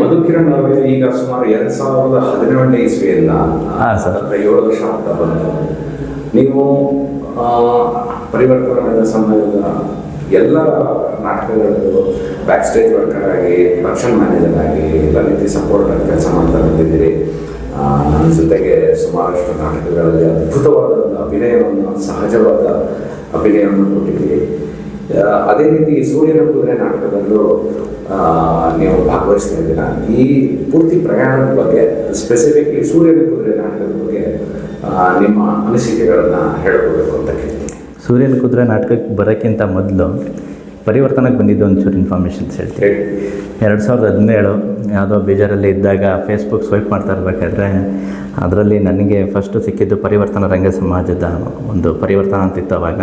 ಮಧುಕಿರಣ್ ಅವರೇ ಈಗ ಸುಮಾರು 2017 ಇಸ್ವಿಯಿಂದ 7 ವರ್ಷ ಆಗ್ತಾ ಬಂತು. ನೀವು ಪರಿವರ್ತನಾ ಸಮಾಜದ ಎಲ್ಲ ನಾಟಕಗಳಲ್ಲೂ ಬ್ಯಾಕ್ ಸ್ಟೇಜ್ ವರ್ಕರ್ ಆಗಿ, ಪ್ರೊಡಕ್ಷನ್ ಮ್ಯಾನೇಜರ್ ಆಗಿ, ಲಲಿತಿ ಸಪೋರ್ಟ್ ಆಗಿ ಕೆಲಸ ಮಾಡ್ತಾ ಬಂದಿದ್ದೀರಿ. ನನ್ನ ಜೊತೆಗೆ ಸುಮಾರಷ್ಟು ನಾಟಕಗಳಲ್ಲಿ ಅದ್ಭುತವಾದ ಅಭಿನಯವನ್ನು, ಸಹಜವಾದ ಅಭಿನಯವನ್ನು ಕೊಟ್ಟಿದ್ದೀರಿ. ಅದೇ ರೀತಿ ಸೂರ್ಯನ ಕುದುರೆ ನಾಟಕದಲ್ಲೂ ನೀವು ಭಾಗವಹಿಸ್ತಾ ಇದ್ದೀರಾ. ಈ ಪೂರ್ತಿ ಪ್ರಯಾಣದ ಬಗ್ಗೆ, ಸ್ಪೆಸಿಫಿಕ್ಲಿ ಸೂರ್ಯನ ಕುದುರೆ ನಾಟಕದ ಬಗ್ಗೆ ನಿಮ್ಮ ಅನಿಸಿಕೆಗಳನ್ನು ಹೇಳ್ಕೊಬೇಕು ಅಂತ ಕೇಳ್ತೀನಿ. ಸೂರ್ಯನ ಕುದುರೆ ನಾಟಕಕ್ಕೆ ಬರೋಕ್ಕಿಂತ ಮೊದಲು ಪರಿವರ್ತನಕ್ಕೆ ಬಂದಿದ್ದು ಒಂಚೂರು ಇನ್ಫಾರ್ಮೇಷನ್ಸ್ ಹೇಳ್ತೀನಿ. 2017 ಯಾವುದೋ ಬೇಜಾರಲ್ಲಿ ಇದ್ದಾಗ ಫೇಸ್ಬುಕ್ ಸ್ವೈಪ್ ಮಾಡ್ತಾ ಇರಬೇಕಾದ್ರೆ ಅದರಲ್ಲಿ ನನಗೆ ಫಸ್ಟು ಸಿಕ್ಕಿದ್ದು ಪರಿವರ್ತನಾ ರಂಗ ಸಮಾಜದ ಒಂದು ಪರಿವರ್ತನಾ ಅಂತಿತ್ತು. ಅವಾಗ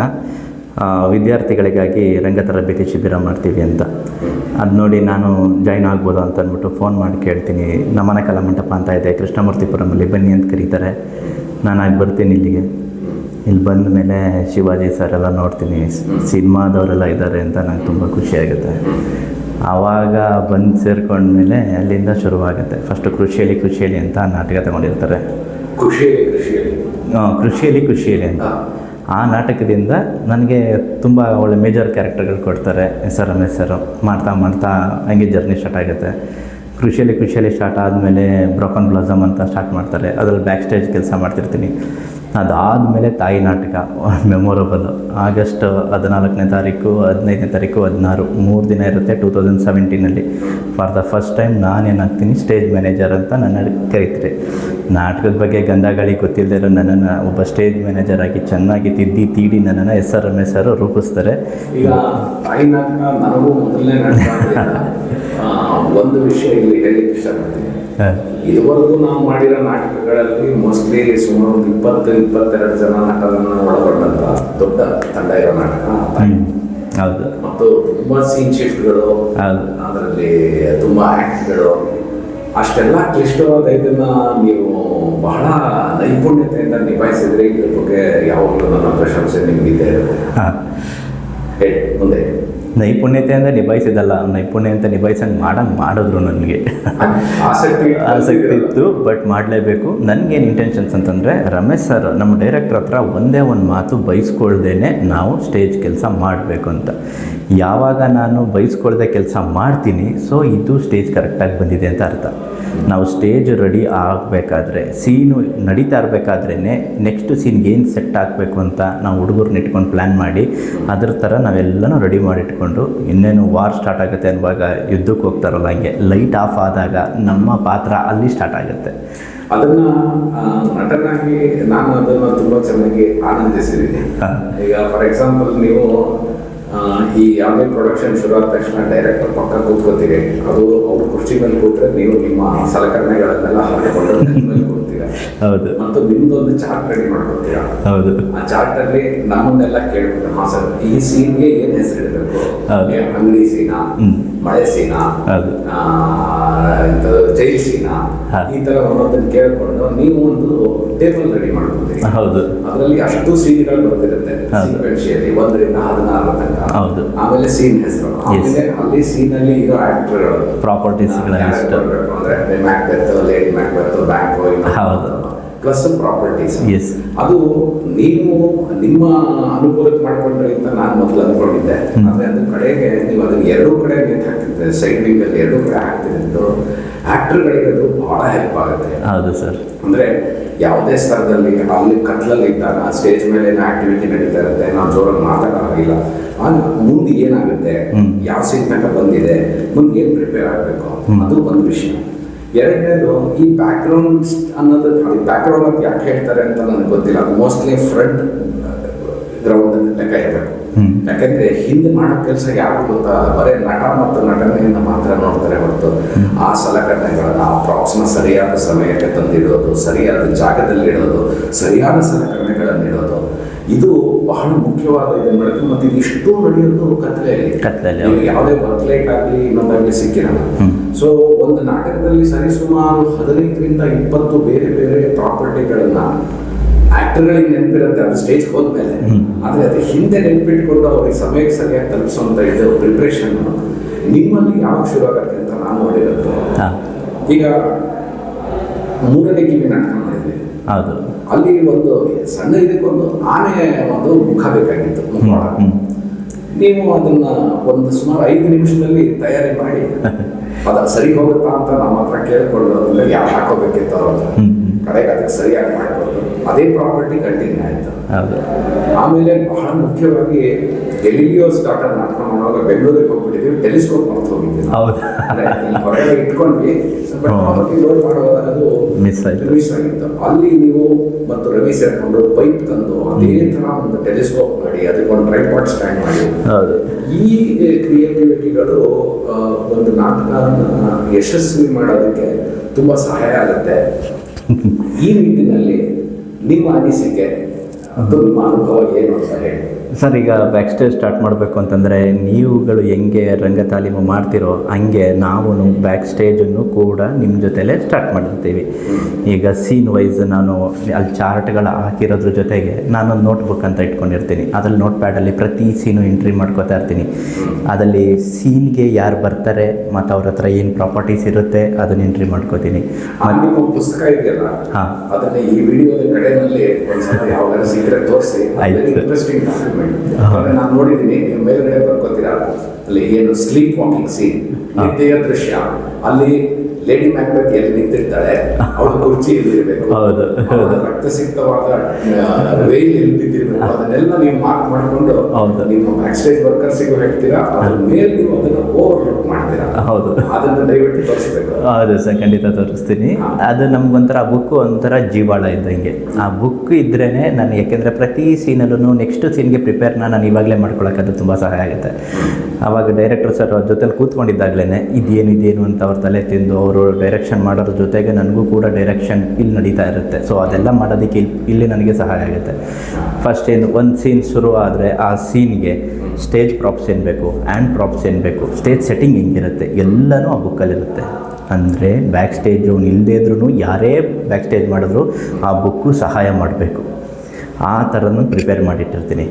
ವಿದ್ಯಾರ್ಥಿಗಳಿಗಾಗಿ ರಂಗ ತರಬೇತಿ ಶಿಬಿರ ಮಾಡ್ತೀವಿ ಅಂತ. ಅದು ನೋಡಿ ನಾನು ಜಾಯ್ನ್ ಆಗ್ಬೋದು ಅಂತ ಅಂದ್ಬಿಟ್ಟು ಫೋನ್ ಮಾಡಿ ಕೇಳ್ತೀನಿ. ನಮನ ಕಲಾಮಂಟಪ ಅಂತ ಇದೆ ಕೃಷ್ಣಮೂರ್ತಿಪುರಮಲ್ಲಿ, ಬನ್ನಿ ಅಂತ ಕರೀತಾರೆ. ನಾನು ಆಗಿ ಬರ್ತೀನಿ ಇಲ್ಲಿಗೆ. ಇಲ್ಲಿ ಬಂದ ಮೇಲೆ ಶಿವಾಜಿ ಸರ್ ಎಲ್ಲ ನೋಡ್ತೀನಿ, ಸಿನಿಮಾದವರೆಲ್ಲ ಇದ್ದಾರೆ ಅಂತ ನಂಗೆ ತುಂಬ ಖುಷಿಯಾಗುತ್ತೆ. ಆವಾಗ ಬಂದು ಸೇರ್ಕೊಂಡ್ಮೇಲೆ ಅಲ್ಲಿಂದ ಶುರುವಾಗುತ್ತೆ. ಫಸ್ಟು ಕೃಷಿಯಲ್ಲಿ ಅಂತ ನಾಟಕ ತಗೊಂಡಿರ್ತಾರೆ. ಕೃಷಿಯಲ್ಲಿ ಅಂತ ಆ ನಾಟಕದಿಂದ ನನಗೆ ತುಂಬ ಒಳ್ಳೆ ಮೇಜರ್ ಕ್ಯಾರೆಕ್ಟರ್ಗಳು ಕೊಡ್ತಾರೆ. SR ಮಾಡ್ತಾ ಹಂಗೆ ಜರ್ನಿ ಸ್ಟಾರ್ಟ್ ಆಗುತ್ತೆ. ಕೃಷಿಯಲ್ಲಿ ಸ್ಟಾರ್ಟ್ ಆದಮೇಲೆ ಬ್ರೋಕನ್ ಬ್ಲಾಸಮ್ ಅಂತ ಸ್ಟಾರ್ಟ್ ಮಾಡ್ತಾರೆ. ಅದರಲ್ಲಿ ಬ್ಯಾಕ್ ಸ್ಟೇಜ್ ಕೆಲಸ ಮಾಡ್ತಿರ್ತೀನಿ. ಅದಾದಮೇಲೆ ತಾಯಿ ನಾಟಕ ಮೆಮೊರಬಲ್. ಆಗಸ್ಟ್ 14ನೇ ತಾರೀಕು, 15ನೇ ತಾರೀಕು, 16 3 ದಿನ ಇರುತ್ತೆ 2017. ಫಾರ್ ದ ಫಸ್ಟ್ ಟೈಮ್ ನಾನೇನಾಗ್ತೀನಿ ಸ್ಟೇಜ್ ಮ್ಯಾನೇಜರ್ ಅಂತ ನನ್ನ ಕರೀತಾರೆ. ನಾಟಕದ ಬಗ್ಗೆ ಗಂಧಗಾಳಿ ಗೊತ್ತಿಲ್ಲದೆ ನನ್ನನ್ನು ಒಬ್ಬ ಸ್ಟೇಜ್ ಮ್ಯಾನೇಜರ್ ಆಗಿ ಚೆನ್ನಾಗಿ ತಿದ್ದಿ ತೀಡಿ ನನ್ನನ್ನು SR ರೂಪಿಸ್ತಾರೆ. ಈಗ ತಾಯಿ ನಾಟಕ ನನಗೂ ಮೊದಲನೇ ನಾಟಕ. ಒಂದು ವಿಷಯ ಇಲ್ಲಿ ಹೇಳಲಿಕ್ಕೆ ಇಷ್ಟಪಡ್ತೀನಿ. ಇದುವರೆಗೂ ನಾವು ಮಾಡಿರೋ ನಾಟಕಗಳಲ್ಲಿ ಮೋಸ್ಟ್ಲಿ ಸುಮಾರು 20-22 ಜನ ನಟರನ್ನು ಒಳಗೊಂಡಂತ ದೊಡ್ಡ ತಂಡ ಇರೋ ನಾಟಕ. ಹೌದು. ಮತ್ತು ತುಂಬ ಸೀನ್ ಶಿಫ್ಟ್ಗಳು, ಅದರಲ್ಲಿ ತುಂಬ ಆ್ಯಕ್ಟ್ಗಳು, ಅಷ್ಟೆಲ್ಲ ಕ್ಲಿಷ್ಟವಾದ ಇದನ್ನು ನೀವು ಬಹಳ ನೈಪುಣ್ಯತೆಯಿಂದ ನಿಭಾಯಿಸಿದ್ರೆ ಇದ್ರ ಬಗ್ಗೆ ಯಾವಾಗಲೂ ನನ್ನ ಪ್ರಶಂಸೆ ನಿಮಗಿದೆ. ಹೇಳಿ ಮುಂದೆ. ನೈಪುಣ್ಯತೆ ಅಂದರೆ ನಿಭಾಯಿಸಿದಲ್ಲ, ನೈಪುಣ್ಯ ಅಂತ ನಿಭಾಯಿಸಂಗೆ ಮಾಡಿದ್ರು ನನಗೆ ಆಸಕ್ತಿ ಇತ್ತು. ಬಟ್ ಮಾಡಲೇಬೇಕು. ನನಗೇನು ಇಂಟೆನ್ಷನ್ಸ್ ಅಂತಂದರೆ, ರಮೇಶ್ ಸರ್ ನಮ್ಮ ಡೈರೆಕ್ಟ್ರ್ ಹತ್ರ ಒಂದೇ ಒಂದು ಮಾತು ಬೈಸ್ಕೊಳ್ದೇನೆ ನಾವು ಸ್ಟೇಜ್ ಕೆಲಸ ಮಾಡಬೇಕು ಅಂತ. ಯಾವಾಗ ನಾನು ಬೈಸ್ಕೊಳ್ದೆ ಕೆಲಸ ಮಾಡ್ತೀನಿ, ಸೊ ಇದು ಸ್ಟೇಜ್ ಕರೆಕ್ಟಾಗಿ ಬಂದಿದೆ ಅಂತ ಅರ್ಥ. ನಾವು ಸ್ಟೇಜ್ ರೆಡಿ ಆಗಬೇಕಾದ್ರೆ, ಸೀನು ನಡೀತಾ ಇರಬೇಕಾದ್ರೇ ನೆಕ್ಸ್ಟ್ ಸೀನ್ಗೆ ಏನು ಸೆಟ್ ಆಗಬೇಕು ಅಂತ ನಾವು ಹುಡುಗರನ್ನ ಇಟ್ಕೊಂಡು ಪ್ಲ್ಯಾನ್ ಮಾಡಿ ಅದ್ರ ಥರ ನಾವೆಲ್ಲನೂ ರೆಡಿ ಮಾಡಿಟ್ಕೊಂಡು, ಇನ್ನೇನು ವಾರ್ ಸ್ಟಾರ್ಟ್ ಆಗುತ್ತೆ ಅನ್ನುವಾಗ ಯುದ್ಧಕ್ಕೆ ಹೋಗ್ತಾರಲ್ಲ, ಹಂಗೆ ಲೈಟ್ ಆಫ್ ಆದಾಗ ನಮ್ಮ ಪಾತ್ರ ಅಲ್ಲಿ ಸ್ಟಾರ್ಟ್ ಆಗುತ್ತೆ. ಅದನ್ನು ನಟನಾಗಿ ನಾನು ಅದನ್ನು ತುಂಬ ಚೆನ್ನಾಗಿ ಆನಂದಿಸಿದ್ದೀನಿ. ಈಗ ಫಾರ್ ಎಕ್ಸಾಂಪಲ್ ನೀವು ಈ ಯಾವುದೇ ಪ್ರೊಡಕ್ಷನ್ ಶುರು ಆದ ತಕ್ಷಣ ಡೈರೆಕ್ಟರ್ ಪಕ್ಕ ಕೂತ್ಕೋತೀರಿ. ಅದು ಅವ್ರ ಕುರ್ಚಿ ಮೇಲೆ ಕೂತ್ರೆ ನೀವು ನಿಮ್ಮ ಸಲಕರಣೆಗಳನ್ನೆಲ್ಲ ಹಾಕಿಕೊಂಡು ಮೇಲೆ ಕೂರ್ತೀರ. ಹೌದು. ಮತ್ತು ನಿಮ್ದೊಂದು ಚಾರ್ಟ್ ರೆಡಿ ಮಾಡ್ಕೊತೀರ. ಹೌದು. ಆ ಚಾರ್ಟಲ್ಲಿ ನಮ್ಮನ್ನೆಲ್ಲ ಕೇಳ್ಬಿಟ್ಟು, ಹಾಂ ಸರ್ ಈ ಸೀನ್ಗೆ ಏನು ಹೆಸರು ಇಡಬೇಕು, ಅಂಗಡಿ ಸೀನಾ, ಮಳೆ ಸೀನಾ, ಜೈಲ್ ಸೀನಾ, ಈ ಥರ ಒಂದೊಂದನ್ನು ಕೇಳಿಕೊಂಡು ನೀವು ಒಂದು ಟೇಬಲ್ ರೆಡಿ ಮಾಡ್ಕೊತೀರಿ. ಹೌದು. ಅದರಲ್ಲಿ ಅಷ್ಟು ಸೀನ್ಗಳು ಬರ್ತಿರುತ್ತೆ ಸೀಕ್ವೆನ್ಶಿಯಲ್ಲಿ 1 ರಿಂದ 16 ತನಕ. ಹೌದು. ಆಮೇಲೆ ಸೀನ್ ಹೆಸರು, ಆಮೇಲೆ ಅಲ್ಲಿ ಸೀನಲ್ಲಿ ಇರೋ ಆಕ್ಟರ್ಗಳು, ಪ್ರಾಪರ್ಟೀಸ್ಗಳ ಲಿಸ್ಟ್, ಅಂದ್ರೆ Macbeth, lady Macbeth, bank, plus properties. ಅದು ನೀವು ನಿಮ್ಮ ಅನುಕೂಲಕ್ಕೆ ಮಾಡ್ಕೊಂಡ್ರಿ ಅಂತ ನಾನು ಮೊದಲು ಅಂದ್ಕೊಂಡಿದ್ದೆ. ಆದರೆ ಅದು ಕಡೆಗೆ ನೀವು ಅದನ್ನ 2 ಕಡೆ ನೇತು ಹಾಕ್ತಿದ್ದೆ, ಸೈಡ್ ವಿಂಗಲ್ಲಿ 2 ಕಡೆ ಹಾಕ್ತಿದ್ದು ಆಕ್ಟರ್ಗಳಿಗೆ ಅದು ಬಹಳ ಹೆಲ್ಪ್ ಆಗುತ್ತೆ. ಹೌದು ಸರ್. ಅಂದರೆ ಯಾವುದೇ ಸ್ಥಳದಲ್ಲಿ ಅಲ್ಲಿ ಕತ್ಲಲ್ಲಿ ಇದ್ದಾಗ ಸ್ಟೇಜ್ ಮೇಲೆ ಏನೋ ಆಕ್ಟಿವಿಟಿ ನಡೀತಾ ಇರುತ್ತೆ, ನಾವು ಜೋರಾಗಿ ಮಾತಾಡೋದಿಲ್ಲ. ಆಗ ಮುಂದೆ ಏನಾಗುತ್ತೆ, ಯಾವ ಸೀನ್ ತನಕ ಬಂದಿದೆ, ಮುಂದೆ ಏನು ಪ್ರಿಪೇರ್ ಆಗಬೇಕು, ಅದು ಒಂದು ವಿಷಯ. ಎರಡನೇದು ಈ ಬ್ಯಾಕ್ಗ್ರೌಂಡ್ ಅನ್ನೋದು, ಬ್ಯಾಕ್ಗ್ರೌಂಡ್ ಅಂತ ಯಾಕೆ ಹೇಳ್ತಾರೆ ಅಂತ ನನಗೆ ಗೊತ್ತಿಲ್ಲ. ಅದು ಮೋಸ್ಟ್ಲಿ ಫ್ರಂಟ್ ಗ್ರೌಂಡ್ ಲೆಕ್ಕ ಇರಬೇಕು. ಯಾಕಂದ್ರೆ ಹಿಂದೆ ಮಾಡೋ ಕೆಲಸ ಯಾರು ಗೊತ್ತಾ, ಬರೀ ನಟ ಮತ್ತು ನಟನೆಯಿಂದ ಮಾತ್ರ ನೋಡ್ತಾರೆ ಹೊರತು ಆ ಸಲಕರಣೆಗಳನ್ನು, ಆ ಪ್ರಾಪ್ಸ್ನ ಸರಿಯಾದ ಸಮಯಕ್ಕೆ ತಂದಿಡೋದು, ಸರಿಯಾದ ಜಾಗದಲ್ಲಿ ಇಡೋದು, ಸರಿಯಾದ ಸಲಕರಣೆಗಳನ್ನು ಇಡೋದು, ಇದು ಬಹಳ ಮುಖ್ಯವಾದ ಇದನ್ನು ಮಾಡುತ್ತೆ. ಮತ್ತು ಇದಿಷ್ಟು ನಡೆಯೋದು ಕತ್ತಲೆಯಲ್ಲಿ. ಯಾವುದೇ ವರ್ಕ್ಲೈಟ್ ಆಗಲಿ ಇನ್ನೊಂದಾಗಲಿ ಸಿಕ್ಕಿರಲ್ಲ. ಸೊ ಒಂದು ನಾಟಕದಲ್ಲಿ ಸರಿಸುಮಾರು 15 ರಿಂದ 20 ಬೇರೆ ಬೇರೆ ಪ್ರಾಪರ್ಟಿಗಳನ್ನು ಆಕ್ಟರ್ಗಳಿಗೆ ನೆನಪಿರುತ್ತೆ, ಅದು ಸ್ಟೇಜ್ ಹೋದ್ಮೇಲೆ. ಆದರೆ ಅದು ಹಿಂದೆ ನೆನಪಿಟ್ಕೊಂಡು ಅವ್ರಿಗೆ ಸಮಯಕ್ಕೆ ಸರಿಯಾಗಿ ತಲುಪಿಸುವಂಥ ಇದು ಪ್ರಿಪ್ರೇಷನ್ ನಿಮ್ಮಲ್ಲಿ ಯಾವಾಗ ಶುರು ಆಗತ್ತೆ ಅಂತ ನಾನು ನೋಡಿರೋದು, ಹಾಂ ಈಗ 3ನೇ ಕಿವಿ ನಾಟಕ ಮಾಡಿದ್ವಿ. ಹೌದು. ಅಲ್ಲಿ ಒಂದು ಸಣ್ಣ ಇದಕ್ಕೊಂದು ಆನೆ ಒಂದು ಮುಖ ಬೇಕಾಗಿತ್ತು, ಮುಖವಾಡ. ನೀವು ಅದನ್ನ ಒಂದು ಸುಮಾರು 5 ನಿಮಿಷದಲ್ಲಿ ತಯಾರಿ ಮಾಡಿ ಅದ ಸರಿ ಹೋಗುತ್ತಾ ಅಂತ ನಮ್ಮ ಹತ್ರ ಕೇಳಿಕೊಂಡು ಅಂದ್ರೆ ಯಾರು ಹಾಕೋಬೇಕಿತ್ತು ಅವರು ಕಡೆಗೆ ಅದಕ್ಕೆ ಸರಿಯಾಗಿ ಮಾಡಿಕೊಂಡು ಅದೇ ಪ್ರಾಪರ್ಟಿ ಕಂಟಿನ್ಯೂ ಆಯಿತು. ಆಮೇಲೆ ಬಹಳ ಮುಖ್ಯವಾಗಿ ಗೆಲಿಲಿಯೋ ಸ್ಟಾರ್ಟರ್ ನಾಟಕ ಮಾಡುವಾಗ ಬೆಂಗಳೂರಿಗೆ ಹೋಗ್ಬಿಟ್ಟಿದ್ವಿ, ಟೆಲಿಸ್ಕೋಪ್ ಮರ್ತು ಹೋಗಿದ್ವಿ. ಹೊರಗಡೆ ಇಟ್ಕೊಂಡ್ವಿ, ಬಟ್ ಲೋಡ್ ಮಾಡುವಾಗ ಅದು ಮಿಸ್ ಆಗಿತ್ತು. ಅಲ್ಲಿ ನೀವು ಮತ್ತು ರವಿ ಸೇರ್ಕೊಂಡು ಪೈಪ್ ತಂದು ಅದೇ ತರ ಒಂದು ಟೆಲಿಸ್ಕೋಪ್ ಮಾಡಿ ಅದಕ್ಕೊಂದು ಟ್ರೈಪಾಡ್ ಸ್ಟ್ಯಾಂಡ್ ಮಾಡಿ, ಈ ಕ್ರಿಯೇಟಿವಿಟಿಗಳು ಒಂದು ನಾಟಕನ ಯಶಸ್ವಿ ಮಾಡೋದಕ್ಕೆ ತುಂಬಾ ಸಹಾಯ ಆಗುತ್ತೆ. ಈ ನಿಟ್ಟಿನಲ್ಲಿ ನಿಮ್ಮ ಅನಿಸಿಕೆ ಮತ್ತು ನಿಮ್ಮ ಅನುಭವ ಏನು ಅಂತ ಹೇಳಿ ಸರ್. ಈಗ ಬ್ಯಾಕ್ ಸ್ಟೇಜ್ ಸ್ಟಾರ್ಟ್ ಮಾಡಬೇಕು ಅಂತಂದರೆ ನೀವುಗಳು ಹೆಂಗೆ ರಂಗ ತಾಲೀಮು ಮಾಡ್ತಿರೋ ಹಂಗೆ ನಾವು ಬ್ಯಾಕ್ ಸ್ಟೇಜನ್ನು ಕೂಡ ನಿಮ್ಮ ಜೊತೆಲೇ ಸ್ಟಾರ್ಟ್ ಮಾಡಿರ್ತೀವಿ. ಈಗ ಸೀನ್ ವೈಸ್ ನಾನು ಅಲ್ಲಿ ಚಾರ್ಟ್ಗಳು ಹಾಕಿರೋದ್ರ ಜೊತೆಗೆ ನಾನೊಂದು ನೋಟ್ಬುಕ್ ಅಂತ ಇಟ್ಕೊಂಡಿರ್ತೀನಿ. ಅದ್ರಲ್ಲಿ ನೋಟ್ ಪ್ಯಾಡಲ್ಲಿ ಪ್ರತಿ ಸೀನು ಎಂಟ್ರಿ ಮಾಡ್ಕೋತಾ ಇರ್ತೀನಿ. ಅದರಲ್ಲಿ ಸೀನ್ಗೆ ಯಾರು ಬರ್ತಾರೆ ಮತ್ತು ಅವ್ರ ಹತ್ರ ಏನು ಪ್ರಾಪರ್ಟೀಸ್ ಇರುತ್ತೆ ಅದನ್ನು ಎಂಟ್ರಿ ಮಾಡ್ಕೋತೀನಿ. ನಿಮ್ಮ ಪುಸ್ತಕ ಇದೆಯಲ್ಲ, ಹಾಂ, ಅದನ್ನ ಈ ವಿಡಿಯೋದ ಕಡೆಯಲ್ಲಿ ಒಂದ್ಸಲ ಯಾವ್ದಾದ್ರು ಸಿಕ್ಕರೆ ತೋರಿಸಿ. ಇಂಟ್ರೆಸ್ಟಿಂಗ್ ಡಾಕ್ಯುಮೆಂಟ್ ನಾನು ನೋಡಿದ್ದೀನಿ. ನೀವು ಮೇಲ್ಗಡೆ ಬರ್ಕೋತೀರಾ, ಅಲ್ಲಿ ಏನು ಸ್ಲೀಪ್ ವಾಕಿಂಗ್ ಸೀನ್, ನಿದ್ದೆಯ ದೃಶ್ಯ, ಅಲ್ಲಿ ಲೇಡಿ ಮ್ಯಾಕ್ಬೆತ್ ಎಲ್ಲಿ ನಿಂತಿರ್ತಾಳೆ, ಅವಳು ಕುರ್ಚಿ ಇರಬೇಕು, ರಕ್ತಸಿಕ್ತವಾದ ವೇಲ್ ಎಲ್ಲಿ ಬಿದ್ದಿರಬೇಕು, ಅದನ್ನೆಲ್ಲ ನೀವು ಮಾರ್ಕ್ ಮಾಡಿಕೊಂಡು ನಿಮ್ಮ ಬ್ಯಾಕ್ ಸ್ಟೇಜ್ ವರ್ಕರ್ಸಿಗೂ ಹೇಳ್ತೀರಾ, ಅದ್ರ ಮೇಲೆ ನೀವು ಅದನ್ನು ಓವರ್ಲುಕ್ ಮಾಡ್ತೀರಾ. ಹೌದು, ಅದನ್ನು ದಯವಿಟ್ಟು ತೋರಿಸ್ಬೇಕು. ಹೌದು ಸರ್, ಖಂಡಿತ ತೋರಿಸ್ತೀನಿ. ಅದು ನಮ್ಗೊಂಥರ ಬುಕ್ ಒಂಥರ ಜೀವಾಳ ಇದ್ದಂಗೆ. ಆ ಬುಕ್ ಇದ್ರೇ ನಾನು, ಯಾಕೆಂದರೆ ಪ್ರತಿ ಸೀನಲ್ಲೂ ನೆಕ್ಸ್ಟ್ ಸೀನ್ಗೆ ಪ್ರಿಪೇರ್ನ ನಾನು ಇವಾಗಲೇ ಮಾಡ್ಕೊಳಕ್ಕೆ ಅದು ತುಂಬ ಸಹಾಯ ಆಗುತ್ತೆ. ಆವಾಗ ಡೈರೆಕ್ಟರ್ ಸರ್ ಅವ್ರ ಜೊತೆಲಿ ಕೂತ್ಕೊಂಡಿದ್ದಾಗಲೇ ಇದೇನು ಅಂತ ಅವ್ರ ತಲೆ ತಿಂದು ಅವರು ಡೈರೆಕ್ಷನ್ ಮಾಡೋದ್ರ ಜೊತೆಗೆ ನನಗೂ ಕೂಡ ಡೈರೆಕ್ಷನ್ ಇಲ್ಲಿ ನಡೀತಾ ಇರುತ್ತೆ. ಸೊ ಅದೆಲ್ಲ ಮಾಡೋದಕ್ಕೆ ಇಲ್ಲಿ ನನಗೆ ಸಹಾಯ ಆಗುತ್ತೆ. ಫಸ್ಟ್ ಒಂದು ಸೀನ್ ಶುರು ಆದರೆ ಆ ಸೀನ್ಗೆ ಸ್ಟೇಜ್ ಪ್ರಾಪ್ಸ್ ಏನು ಬೇಕು, ಹ್ಯಾಂಡ್ ಪ್ರಾಪ್ಸ್ ಏನು ಬೇಕು, ಸ್ಟೇಜ್ ಸೆಟ್ಟಿಂಗ್ ಹೆಂಗಿರುತ್ತೆ ಎಲ್ಲನೂ ಆ ಬುಕ್ಕಲ್ಲಿರುತ್ತೆ. ಅಂದರೆ ಬ್ಯಾಕ್ ಸ್ಟೇಜು ಇಲ್ಲದೇ ಇದ್ರೂ ಯಾರೇ ಬ್ಯಾಕ್ ಸ್ಟೇಜ್ ಮಾಡಿದ್ರು ಆ ಬುಕ್ಕು ಸಹಾಯ ಮಾಡಬೇಕು. ಆ ಥರನೂ ಪ್ರಿಪೇರ್ ಮಾಡಿಟ್ಟಿರ್ತೀನಿ.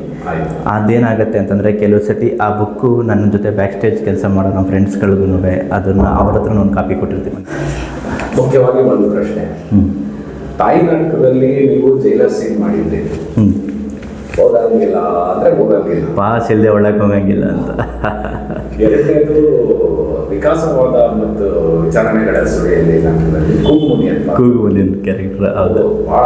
ಅದೇನಾಗುತ್ತೆ ಅಂತಂದರೆ ಕೆಲವು ಸತಿ ಆ ಬುಕ್ಕು ನನ್ನ ಜೊತೆ ಬ್ಯಾಕ್ ಸ್ಟೇಜ್ ಕೆಲಸ ಮಾಡೋ ನಮ್ಮ ಫ್ರೆಂಡ್ಸ್ಗಳಿಗೂ ಅದನ್ನು ಅವ್ರ ಹತ್ರ ಒಂದು ಕಾಪಿ ಕೊಟ್ಟಿರ್ತೀನಿ. ಮುಖ್ಯವಾಗಿ ಒಂದು ಪ್ರಶ್ನೆ, ತಾಯಿ ನಾಟಕದಲ್ಲಿ ನೀವು ಜೈಲರ್ ಸೀನ್ ಮಾಡಿದ್ರಿ, ಹೋಗಂಗಿಲ್ಲ ಅಂದರೆ ಹೋಗಂಗಿಲ್ಲ, ಪಾಸ್ ಇಲ್ಲದೆ ಒಳಗೆ ಹೋಗಂಗಿಲ್ಲ ಅಂತ. ಎರಡನೇದು ವಿಕಾಸವಾದ ಮತ್ತು ವಿಚಾರಣೆಗಳ ಸುಳಿಯಲ್ಲಿ ನಾಟಕದಲ್ಲಿ ಕೂಗುಮುನಿ ಕ್ಯಾರೆಕ್ಟರ್, ಹೌದು, ಬಹಳ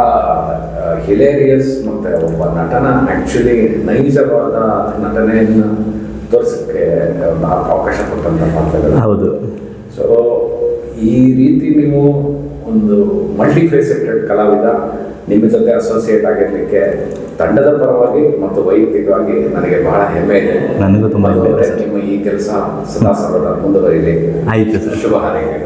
ಹಿಲೇರಿಯಸ್ ಮತ್ತು ಒಬ್ಬ ನಟನ ಆ್ಯಕ್ಚುಲಿ ನೈಜವಾದ ನಟನೆಯನ್ನು ತೋರಿಸೋಕ್ಕೆ ಅವಕಾಶ ಕೊಟ್ಟಂಥ ಪಾತ್ರಗಳು. ಹೌದು. ಸೊ ಈ ರೀತಿ ನೀವು ಒಂದು ಮಲ್ಟಿಫೇಸೆಟೆಡ್ ಕಲಾವಿದ, ನಿಮ್ಮ ಜೊತೆ ಅಸೋಸಿಯೇಟ್ ಆಗಿರಲಿಕ್ಕೆ ತಂಡದ ಪರವಾಗಿ ಮತ್ತು ವೈಯಕ್ತಿಕವಾಗಿ ನನಗೆ ಬಹಳ ಹೆಮ್ಮೆ ಇದೆ. ನನಗೂ ತುಂಬ ನಿಮ್ಮ ಈ ಕೆಲಸ ಸದಾ ಸರ್ವದಾ ಮುಂದುವರಿಲಿ. ಆಯಿತು ಸರ್, ಶುಭ ಹಾರೈಕೆ.